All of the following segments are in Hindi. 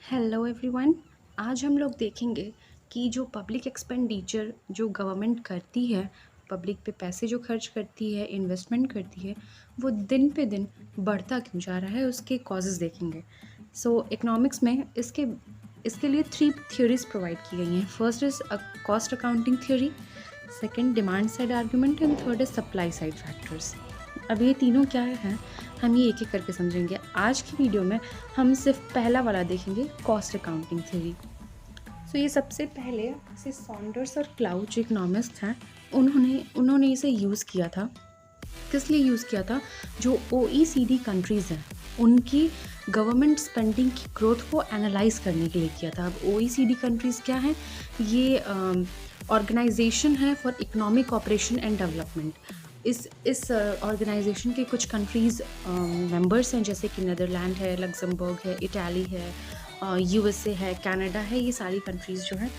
Hello everyone. आज हम लोग देखेंगे कि जो पब्लिक एक्सपेंडिचर जो गवर्नमेंट करती है, पब्लिक पे पैसे जो खर्च करती है, इन्वेस्टमेंट करती है, वो दिन पे दिन बढ़ता क्यों जा रहा है, उसके कॉजेज़ देखेंगे। इकोनॉमिक्स में इसके इसके लिए 3 थ्योरीज़ प्रोवाइड की गई हैं। First is cost accounting theory, second demand side argument and third is supply side factors. अब ये तीनों क्या हैं, हम ये एक-एक करके समझेंगे। आज की वीडियो में हम सिर्फ पहला वाला देखेंगे, कॉस्ट अकाउंटिंग थ्योरी। ये सबसे पहले से सॉन्डर्स और क्लाउड जो इकोनॉमिस्ट हैं, उन्होंने इसे यूज़ किया था। किस लिए यूज़ किया था? जो ओईसीडी कंट्रीज़ हैं, उनकी गवर्नमेंट स्पेंडिंग की ग्रोथ को एनालाइज़ करने के लिए किया था। अब ओईसीडी कंट्रीज़ क्या हैं? ये ऑर्गेनाइजेशन है for economic operation and development. इस ऑर्गेनाइजेशन के कुछ कंट्रीज़ मेंबर्स हैं, जैसे कि नीदरलैंड है, लग्जमबर्ग है, इटाली है, यूएसए है, कनाडा है। ये सारी कंट्रीज़ जो हैं,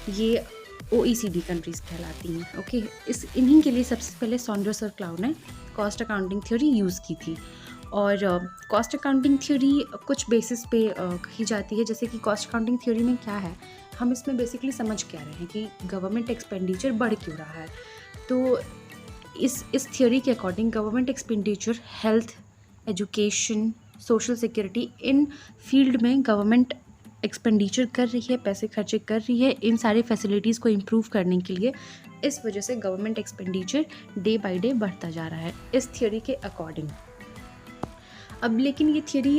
ये ओईसीडी कंट्रीज़ कहलाती हैं। ओके, इन्हीं के लिए सबसे पहले सॉन्डर्स और क्लाउड ने कॉस्ट अकाउंटिंग थ्योरी यूज़ की थी। और कॉस्ट अकाउंटिंग थ्योरी कुछ बेसिस पे कही जाती है। जैसे कि कॉस्ट अकाउंटिंग थ्योरी में क्या है, हम इसमें बेसिकली समझ क्या रहे हैं कि गवर्नमेंट एक्सपेंडिचर बढ़ क्यों रहा है। तो इस थ्योरी के according government expenditure health, education, social security, इन फील्ड में गवर्नमेंट एक्सपेंडिचर कर रही है, पैसे खर्चे कर रही है इन सारी फैसिलिटीज़ को इम्प्रूव करने के लिए। इस वजह से government expenditure day by day बढ़ता जा रहा है, इस थ्योरी के अकॉर्डिंग। अब लेकिन ये थ्योरी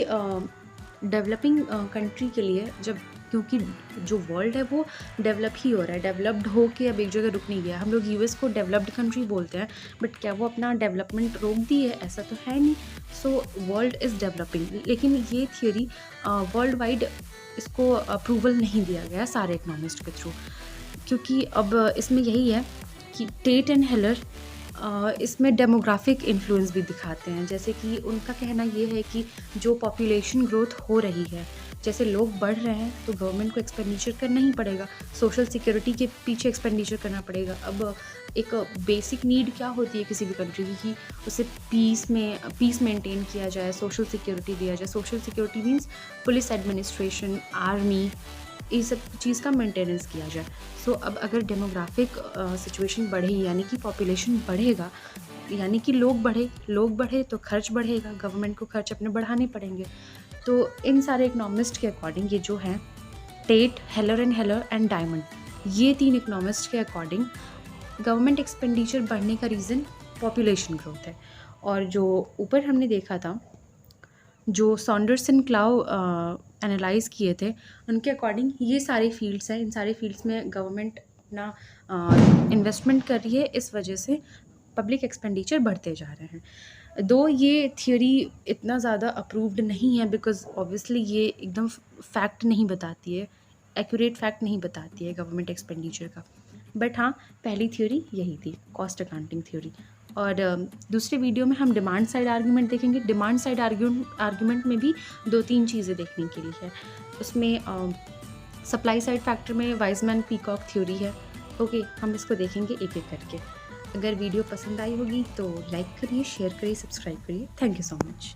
डेवलपिंग कंट्री के लिए, जब क्योंकि जो वर्ल्ड है वो डेवलप ही हो रहा है, डेवलप्ड हो के अब एक जगह रुक नहीं गया। हम लोग यूएस को डेवलप्ड कंट्री बोलते हैं, बट क्या वो अपना डेवलपमेंट रोक दी है? ऐसा तो है नहीं। वर्ल्ड इज़ डेवलपिंग, लेकिन ये थियोरी वर्ल्ड वाइड इसको अप्रूवल नहीं दिया गया सारे इकोनॉमिस्ट के थ्रू, क्योंकि अब इसमें यही है कि टेट एंड हेलर इसमें डेमोग्राफिक इन्फ्लुएंस भी दिखाते हैं। जैसे कि उनका कहना ये है कि जो पॉपुलेशन ग्रोथ हो रही है, जैसे लोग बढ़ रहे हैं, तो गवर्नमेंट को एक्सपेंडिचर करना ही पड़ेगा, सोशल सिक्योरिटी के पीछे एक्सपेंडिचर करना पड़ेगा। अब एक बेसिक नीड क्या होती है किसी भी कंट्री की, कि उसे पीस मेंटेन किया जाए, सोशल सिक्योरिटी दिया जाए। Social security means police administration, army, ये सब चीज़ का मेंटेनेंस किया जाए। अब अगर डेमोग्राफिक सिचुएशन बढ़े, यानी कि पॉपुलेशन बढ़ेगा, यानी कि लोग बढ़े तो खर्च बढ़ेगा, गवर्नमेंट को खर्च अपने बढ़ाने पड़ेंगे। तो इन सारे इकोनॉमिस्ट के अकॉर्डिंग, ये जो हैं टेट, हेलर एंड डायमंड, ये 3 इकोनॉमिस्ट के अकॉर्डिंग गवर्नमेंट एक्सपेंडिचर बढ़ने का रीज़न पॉपुलेशन ग्रोथ है। और जो ऊपर हमने देखा था, जो सॉन्डर्स एंड क्लाउ एनालाइज़ किए थे, उनके अकॉर्डिंग ये सारे फील्ड्स हैं, इन सारे फील्ड्स में गवर्नमेंट अपना इन्वेस्टमेंट कर रही है, इस वजह से पब्लिक एक्सपेंडिचर बढ़ते जा रहे हैं। दो ये थियोरी इतना ज़्यादा अप्रूव्ड नहीं है, बिकॉज़ ऑब्वियसली ये एकदम फैक्ट नहीं बताती है, एक्यूरेट फैक्ट नहीं बताती है गवर्नमेंट एक्सपेंडिचर का। बट हाँ, पहली थ्योरी यही थी, कॉस्ट अकाउंटिंग थ्योरी। और दूसरे वीडियो में हम डिमांड साइड आर्ग्यूमेंट देखेंगे। डिमांड साइड आर्ग्यूमेंट में भी 2-3 चीज़ें देखने के लिए है। उसमें सप्लाई साइड फैक्टर में वाइजमैन पीकॉक थ्योरी है। ओके, हम इसको देखेंगे एक-एक करके। अगर वीडियो पसंद आई होगी तो लाइक करिए, शेयर करिए, सब्सक्राइब करिए। Thank you so much.